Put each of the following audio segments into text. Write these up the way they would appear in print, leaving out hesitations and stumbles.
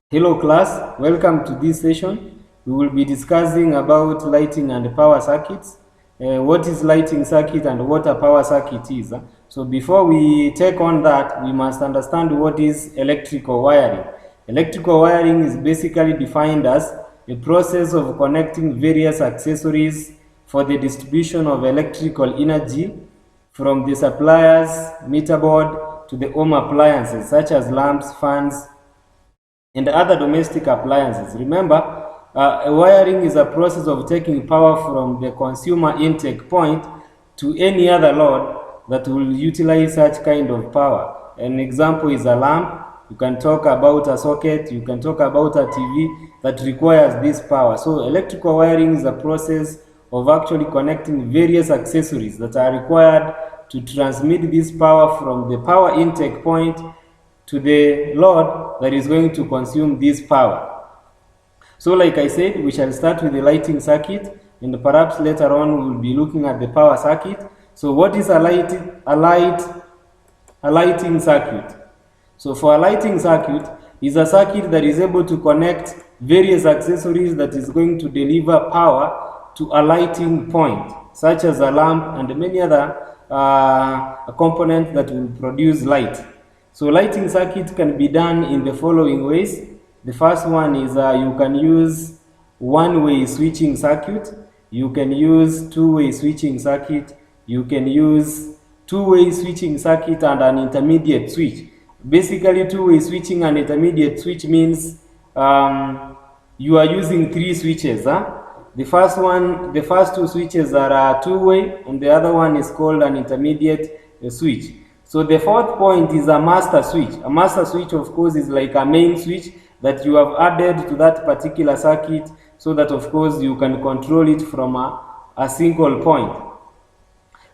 Hello class, welcome to this session. We will be discussing about lighting and power circuits. What is lighting circuit and what a power circuit is. So before we take on that, we must understand what is electrical wiring. Electrical wiring is basically defined as a process of connecting various accessories for the distribution of electrical energy from the supplier's meter board to the home appliances such as lamps, fans, and other domestic appliances. Remember, wiring is a process of taking power from the consumer intake point to any other load that will utilize such kind of power. An example is a lamp. You can talk about a socket, you can talk about a TV that requires this power. So electrical wiring is a process of actually connecting various accessories that are required to transmit this power from the power intake point to the load that is going to consume this power. So like I said, we shall start with the lighting circuit, and perhaps later on we will be looking at the power circuit. So what is a lighting circuit? So for a lighting circuit is a circuit that is able to connect various accessories that is going to deliver power to a lighting point, such as a lamp and many other components that will produce light. So lighting circuit can be done in the following ways. The first one is you can use one-way switching circuit, you can use two-way switching circuit, you can use two-way switching circuit and an intermediate switch. Basically, two-way switching and intermediate switch means you are using three switches. The first two switches are two-way, and the other one is called an intermediate switch. So the fourth point is a master switch. A master switch, of course, is like a main switch that you have added to that particular circuit so that, of course, you can control it from a single point.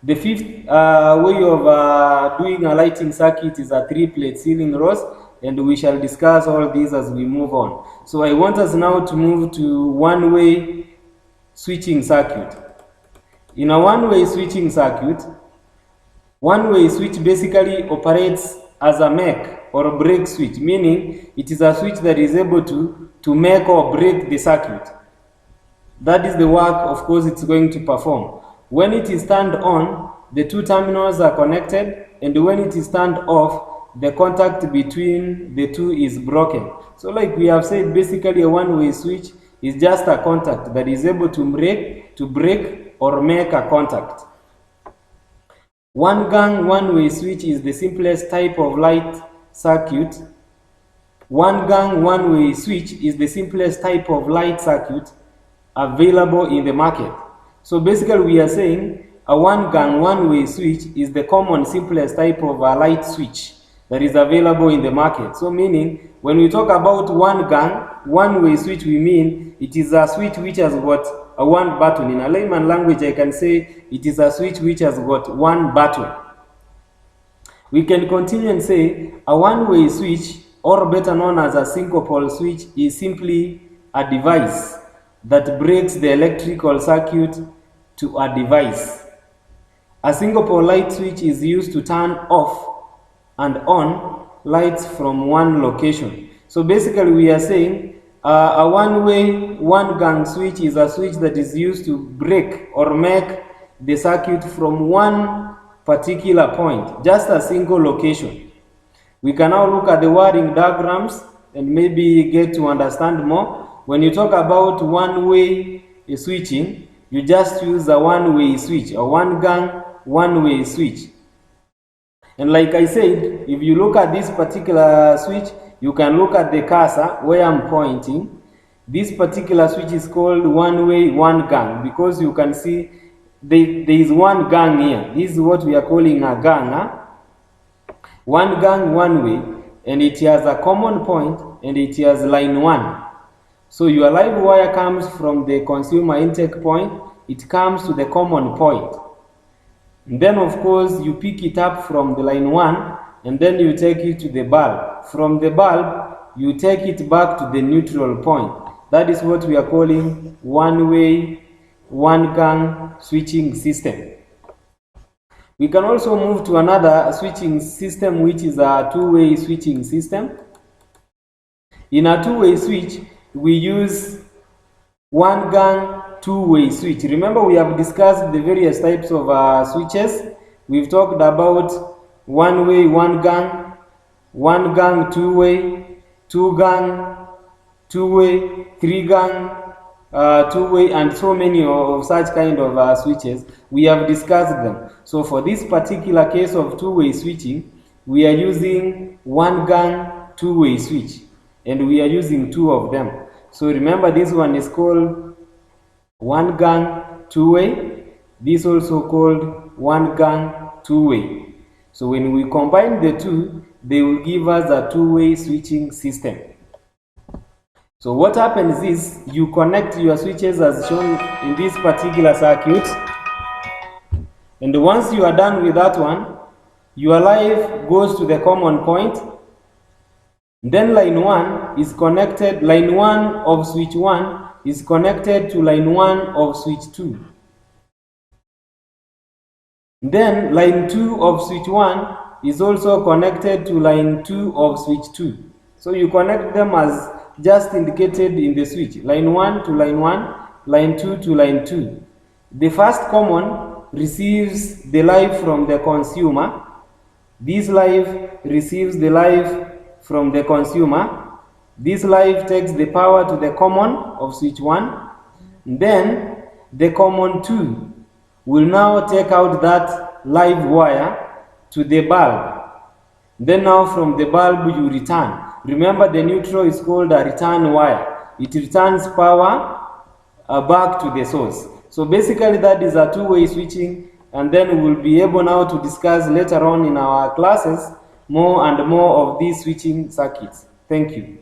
The fifth way of doing a lighting circuit is a three-plate ceiling rose, and we shall discuss all these as we move on. So I want us now to move to one-way switching circuit. In a one-way switching circuit, one-way switch basically operates as a make or break switch, meaning it is a switch that is able to make or break the circuit. That is the work, of course, it's going to perform. When it is turned on, the two terminals are connected, and when it is turned off, the contact between the two is broken. So like we have said, basically a one-way switch is just a contact that is able to break or make a contact. One-gang one-way switch is the simplest type of light circuit. One-gang one-way switch is the simplest type of light circuit available in the market. So basically we are saying a one-gang one-way switch is the common simplest type of a light switch that is available in the market. So meaning when we talk about one-gang one-way switch, we mean it is a switch which has got a one button. In a layman language, I can say it is a switch which has got one button. We can continue and say a one-way switch, or better known as a single pole switch, is simply a device that breaks the electrical circuit to a device. A single pole light switch is used to turn off and on lights from one location. So basically we are saying a one-way, one-gang switch is a switch that is used to break or make the circuit from one particular point, just a single location. We can now look at the wiring diagrams and maybe get to understand more. When you talk about one-way switching, you just use a one-way switch, a one-gang, one-way switch. And like I said, if you look at this particular switch, you can look at the cursor where I'm pointing. This particular switch is called one-way, one-gang, because you can see there is one gang here. This is what we are calling a gang. One gang, one way, and it has a common point, and it has line 1. So your live wire comes from the consumer intake point, it comes to the common point. And then of course you pick it up from the line 1, and then you take it to the bulb. From the bulb, you take it back to the neutral point. That is what we are calling one-way, one-gang switching system. We can also move to another switching system, which is a two-way switching system. In a two-way switch, we use one gang two-way switch. Remember, we have discussed the various types of switches. We've talked about one-way, one gang, two-way, two-gang, two-way, three-gang, two-way, and so many of such kind of switches. We have discussed them. So for this particular case of two-way switching, we are using one gang two-way switch, and we are using two of them. So remember, this one is called one gang two-way. This also called one gang two-way. So when we combine the two, they will give us a two-way switching system. So what happens is you connect your switches as shown in this particular circuit, and once you are done with that one, your live goes to the common point. Then line 1 is connected, line 1 of switch 1 is connected to line 1 of switch 2. Then line 2 of switch 1 is also connected to line 2 of switch 2. So you connect them as just indicated in the switch, line 1 to line 1, line 2 to line 2. The first common receives the live from the consumer. This live receives the live from the consumer. This live takes the power to the common of switch 1. Then the common 2 will now take out that live wire to the bulb. Then now from the bulb you return. Remember, the neutral is called a return wire. It returns power back to the source. So basically that is a two-way switching, and then we will be able now to discuss later on in our classes more and more of these switching circuits. Thank you.